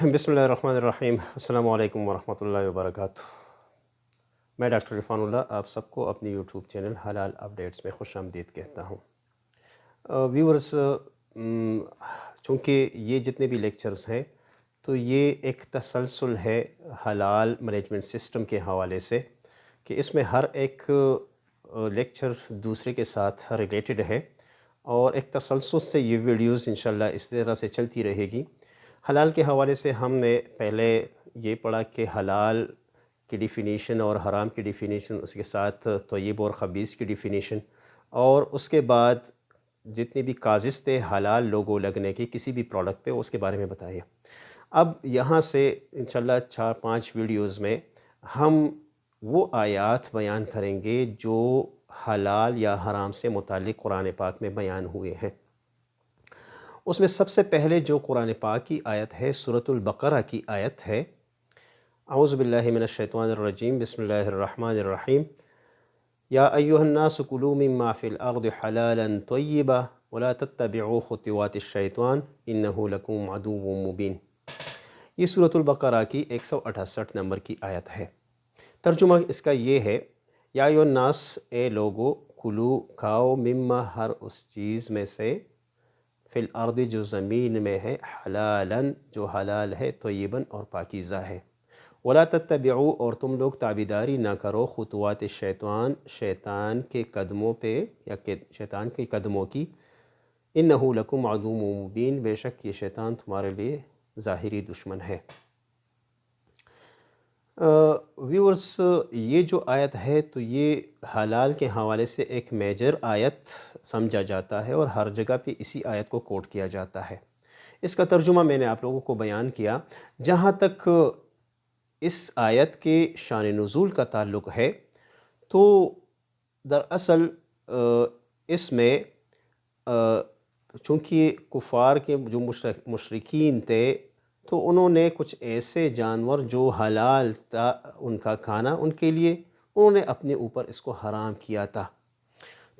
बिस्मिल्लाहिर्रहमानिर्रहीम। अस्सलामु अलैकुम वरहमतुल्लाहि वबरकातुह। मैं डॉक्टर इरफान उल्लाह आप सबको अपनी यूट्यूब चैनल हलाल अपडेट्स में खुशामदीद कहता हूँ। व्यूअर्स, चूँकि ये जितने भी लेक्चर्स हैं तो ये एक तसलसल है हलाल मैनेजमेंट सिस्टम के हवाले से कि इसमें हर एक लेक्चर दूसरे के साथ रिलेटेड है और एक तसलसल से ये वीडियोज़ इंशाल्लाह इस तरह से चलती रहेगी। हलाल के हवाले से हमने पहले ये पढ़ा कि हलाल की डिफ़िनीशन और हराम की डिफ़िनीशन, उसके साथ तय्यब और ख़बीस की डिफ़िनीशन, और उसके बाद जितने भी काज़िज़ थे हलाल लोगो लगने की किसी भी प्रोडक्ट पे उसके बारे में बताइए। अब यहाँ से इंशाल्लाह 4-5 वीडियोज़ में हम वो आयात बयान करेंगे जो हलाल या हराम से मुताल्लिक़ कुरान पाक में बयान हुए हैं। उसमें सबसे पहले जो कुरान पाक की आयत है सूरतुल बक़रा की आयत है, औज़ु बिल्लाहि मिनश शैतानिर रजीम, बिस्मिल्लाहिर रहमानिर रहीम। या अय्युहन्नासु कुलू मिम्मा फ़िल अर्दि हलालन तय्यिबा वला तत्तबिउ खुतुवातिश शैतान इन्नहु लकुम अदुव्वुम मुबीन। ये सूरतुल बक़रा की 168 नंबर की आयत है। तर्जुमा इसका ये है, या अय्युहन्नास, ए लोगो, कुलू खाओ, मिम्मा हर उस चीज़ में से, फ़िल अर्दि जो ज़मीन में है, हलालन जो हलाल है, तय्यिबन और पाकीज़ा है, वला तत्तबिउ और तुम लोग ताबीदारी ना करो, खुतुवात शैतान शैतान के कदमों पे या शैतान के कदमों की, इन्नहु लकुम अदुव्वुम मुबीन, बेशक ये शैतान तुम्हारे लिए ज़ाहिरी दुश्मन है। व्यूअर्स, ये जो आयत है तो ये हलाल के हवाले से एक मेजर आयत समझा जाता है और हर जगह पे इसी आयत को कोट किया जाता है। इसका तर्जुमा मैंने आप लोगों को बयान किया। जहाँ तक इस आयत के शान नुज़ूल का ताल्लुक़ है तो दरअसल इसमें चूँकि कुफ़ार के जो मुशरिकीन थे तो उन्होंने कुछ ऐसे जानवर जो हलाल था उनका खाना, उनके लिए उन्होंने अपने ऊपर इसको हराम किया था।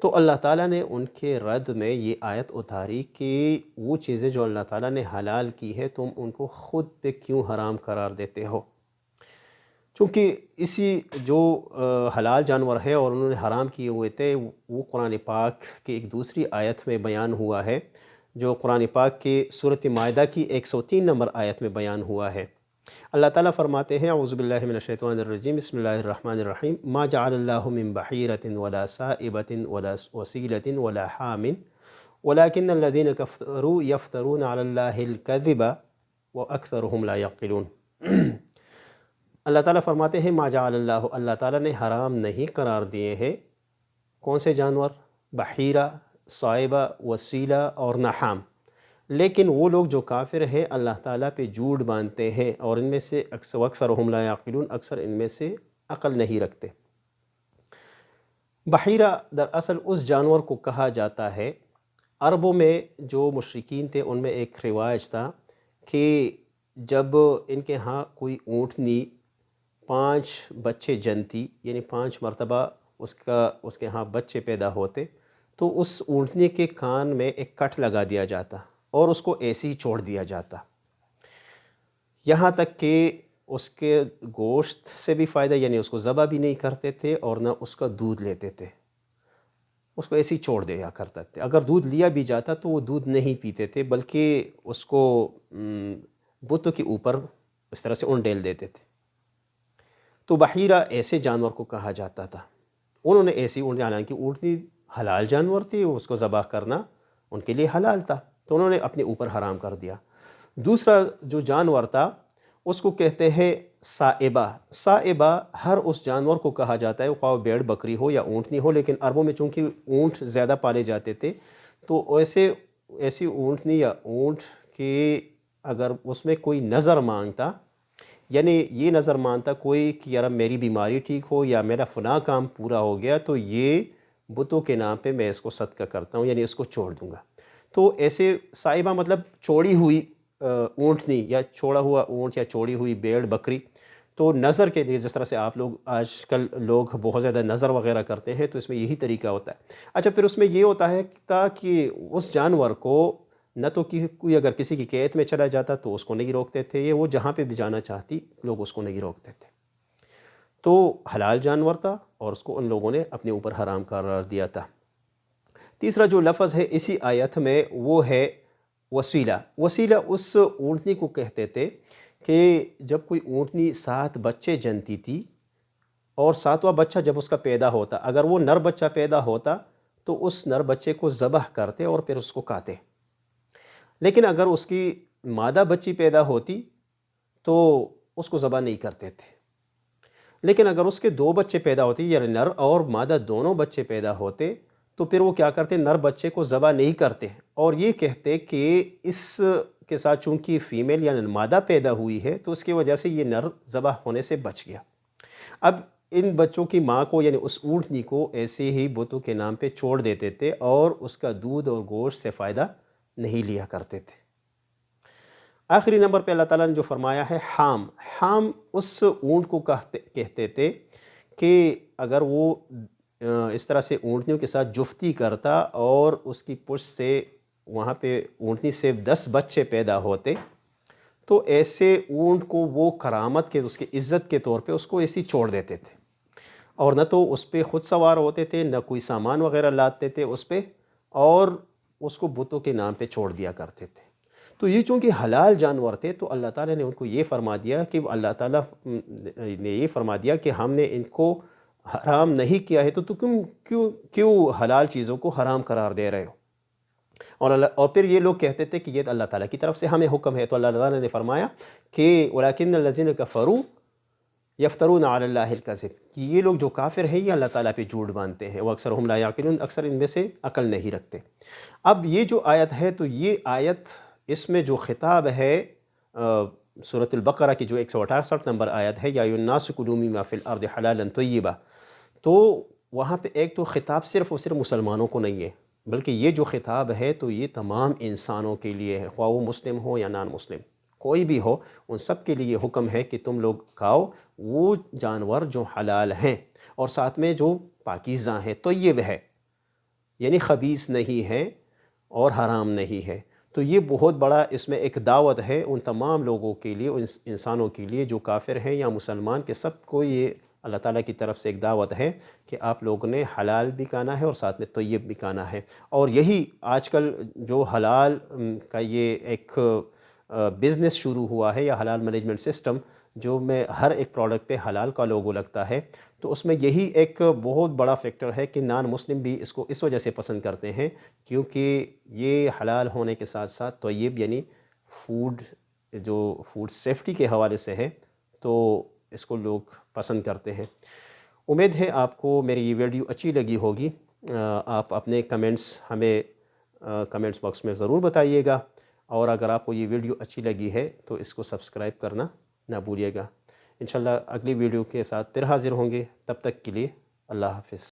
तो अल्लाह ताला ने उनके रद्द में ये आयत उतारी कि वो चीज़ें जो अल्लाह ताला ने हलाल की है तुम उनको ख़ुद पे क्यों हराम करार देते हो। चूँकि इसी जो हलाल जानवर है और उन्होंने हराम किए हुए थे वो कुरान पाक की एक दूसरी आयत में बयान हुआ है, जो कुरान पाक के सूरत माइदा की 103 नंबर आयत में बयान हुआ है। अल्लाह ताला फरमाते हैं, औज़ु बिल्लाहि मिनश शैतानिर रजीम, बिस्मिल्लाहिर रहमानिर रहीम। मा जअलल्लाहु मिन बहीरतिन वला साइबतिन वला वसीलतिन वला हामिन वलाकिन्नल्लज़ीना कफ़रू यफ़्तरून अलल्लाहिल कज़िबा व अक्सरुहुम ला यक़िलून। अल्लाह ताला फरमाते हैं, मा जअलल्लाहु, अल्लाह ताला ने हराम नहीं करार दिए हैं कौन से जानवर, बहीरा, साइबा, वसीला और नहाम, लेकिन वो लोग जो काफिर हैं अल्लाह ताला पे झूठ बांधते हैं और इनमें से अक्सरुहुम ला यक़िलून, अक्सर इनमें से अक़ल नहीं रखते। बहीरा दरअसल उस जानवर को कहा जाता है, अरबों में जो मुशरिकीन थे उनमें एक रिवाज था कि जब इनके यहाँ कोई ऊँटनी 5 बच्चे जनती, यानी 5 मरतबा उसके यहाँ बच्चे पैदा होते, तो उस ऊँटनी के कान में एक कट लगा दिया जाता और उसको ऐसे ही छोड़ दिया जाता। यहाँ तक कि उसके गोश्त से भी फ़ायदा, यानी उसको ज़बह भी नहीं करते थे और ना उसका दूध लेते थे, उसको ऐसे ही छोड़ दिया करते थे। अगर दूध लिया भी जाता तो वो दूध नहीं पीते थे, बल्कि उसको बुतों के ऊपर इस तरह से उंडेल देते थे। तो बहीरा ऐसे जानवर को कहा जाता था। उन्होंने ऐसी ऊँटनी, हालांकि ऊँटनी हलाल जानवर थी, उसको ज़बह करना उनके लिए हलाल था, तो उन्होंने अपने ऊपर हराम कर दिया। दूसरा जो जानवर था उसको कहते हैं साइबा। साइबा हर उस जानवर को कहा जाता है, ख्वाह भेड़ बकरी हो या ऊँटनी हो, लेकिन अरबों में चूँकि ऊँट ज़्यादा पाले जाते थे तो ऐसी ऊँटनी या ऊँट के अगर उसमें कोई नज़र मांगता, यानी ये नज़र मानता कोई कि यार मेरी बीमारी ठीक हो या मेरा फ़लाँ काम पूरा हो गया तो ये बुतों के नाम पे मैं इसको सदका करता हूँ, यानी इसको छोड़ दूँगा। तो ऐसे साइबा मतलब छोड़ी हुई ऊँटनी या छोड़ा हुआ ऊँट या छोड़ी हुई भेड़ बकरी, तो नज़र के लिए जिस तरह से आप लोग आजकल लोग बहुत ज़्यादा नज़र वगैरह करते हैं तो इसमें यही तरीका होता है। अच्छा, फिर उसमें ये होता है ताकि उस जानवर को نہ تو کوئی اگر کسی کی قید میں چلا جاتا تو اس کو نہیں روکتے تھے، یہ وہ جہاں پہ بھی جانا چاہتی لوگ اس کو نہیں روکتے تھے۔ تو حلال جانور تھا اور اس کو ان لوگوں نے اپنے اوپر حرام قرار دیا تھا۔ تیسرا جو لفظ ہے اسی آیت میں وہ ہے وسیلہ۔ وسیلہ اس اونٹنی کو کہتے تھے کہ جب کوئی اونٹنی 7 بچے جنتی تھی اور 7واں بچہ جب اس کا پیدا ہوتا، اگر وہ نر بچہ پیدا ہوتا تو اس نر بچے کو ذبح کرتے اور پھر اس کو کاتے، لیکن اگر اس کی مادہ بچی پیدا ہوتی تو اس کو ذبح نہیں کرتے تھے۔ لیکن اگر اس کے 2 بچے پیدا ہوتے، یعنی نر اور مادہ دونوں بچے پیدا ہوتے، تو پھر وہ کیا کرتے، نر بچے کو ذبح نہیں کرتے اور یہ کہتے کہ اس کے ساتھ چونکہ فیمیل یعنی مادہ پیدا ہوئی ہے تو اس کی وجہ سے یہ نر ذبح ہونے سے بچ گیا۔ اب ان بچوں کی ماں کو یعنی اس اونٹنی کو ایسے ہی بتوں کے نام پہ چھوڑ دیتے تھے اور اس کا دودھ اور گوشت سے فائدہ نہیں لیا کرتے تھے۔ آخری نمبر پہ اللہ تعالیٰ نے جو فرمایا ہے حام۔ حام اس اونٹ کو کہتے تھے کہ اگر وہ اس طرح سے اونٹنیوں کے ساتھ جفتی کرتا اور اس کی پشت سے وہاں پہ اونٹنی سے 10 بچے پیدا ہوتے تو ایسے اونٹ کو وہ کرامت کے اس کی عزت کے طور پہ اس کو ایسی چھوڑ دیتے تھے، اور نہ تو اس پہ خود سوار ہوتے تھے، نہ کوئی سامان وغیرہ لاتے تھے اس پہ، اور اس کو بتوں کے نام پہ چھوڑ دیا کرتے تھے۔ تو یہ چونکہ حلال جانور تھے تو اللہ تعالیٰ نے ان کو یہ فرما دیا کہ اللہ تعالیٰ نے یہ فرما دیا کہ ہم نے ان کو حرام نہیں کیا ہے تو تم کیوں حلال چیزوں کو حرام قرار دے رہے ہو؟ اور پھر یہ لوگ کہتے تھے کہ یہ اللہ تعالیٰ کی طرف سے ہمیں حکم ہے، تو اللہ تعالیٰ نے فرمایا کہ وَلَكِنَّ الَّذِينَ كَفَرُوا يَفْتَرُونَ عَلَى اللَّهِ الْكَذِبَ، کہ یہ لوگ جو کافر ہیں یہ اللہ تعالیٰ پہ جھوٹ باندھتے ہیں، وَأَكْثَرُهُمْ لَا يَعْقِلُونَ، اکثر ان میں سے عقل نہیں رکھتے۔ اب یہ جو آیت ہے تو یہ آیت اس میں جو خطاب ہے سورۃ البقرہ کی جو 168 نمبر آیت ہے یا ایھا الناس کلوا مما فی الارض حلالا طیبا، تو وہاں پہ ایک تو خطاب صرف اور صرف مسلمانوں کو نہیں ہے، بلکہ یہ جو خطاب ہے تو یہ تمام انسانوں کے لیے ہے، خواہ وہ مسلم ہو یا نان مسلم، کوئی بھی ہو، ان سب کے لیے یہ حکم ہے کہ تم لوگ کھاؤ وہ جانور جو حلال ہیں اور ساتھ میں جو پاکیزہ ہیں، طیب ہے، یعنی خبیث نہیں ہے اور حرام نہیں ہے۔ تو یہ بہت بڑا اس میں ایک دعوت ہے ان تمام لوگوں کے لیے، ان انسانوں کے لیے جو کافر ہیں یا مسلمان، کے سب کو یہ اللہ تعالیٰ کی طرف سے ایک دعوت ہے کہ آپ لوگوں نے حلال بھی کھانا ہے اور ساتھ میں طیب بھی کھانا ہے۔ اور یہی آج کل جو حلال کا یہ ایک بزنس شروع ہوا ہے یا حلال مینجمنٹ سسٹم، جو میں ہر ایک پروڈکٹ پہ حلال کا لوگو لگتا ہے، تو اس میں یہی ایک بہت بڑا فیکٹر ہے کہ نان مسلم بھی اس کو اس وجہ سے پسند کرتے ہیں کیونکہ یہ حلال ہونے کے ساتھ ساتھ طیب یعنی فوڈ سیفٹی کے حوالے سے ہے، تو اس کو لوگ پسند کرتے ہیں۔ امید ہے آپ کو میری یہ ویڈیو اچھی لگی ہوگی۔ آپ اپنے کمنٹس ہمیں کمنٹس باکس میں ضرور بتائیے گا، اور اگر آپ کو یہ ویڈیو اچھی لگی ہے تو اس کو سبسکرائب کرنا نہ بھولیے گا۔ انشاءاللہ اگلی ویڈیو کے ساتھ پھر حاضر ہوں گے، تب تک کے لیے اللہ حافظ۔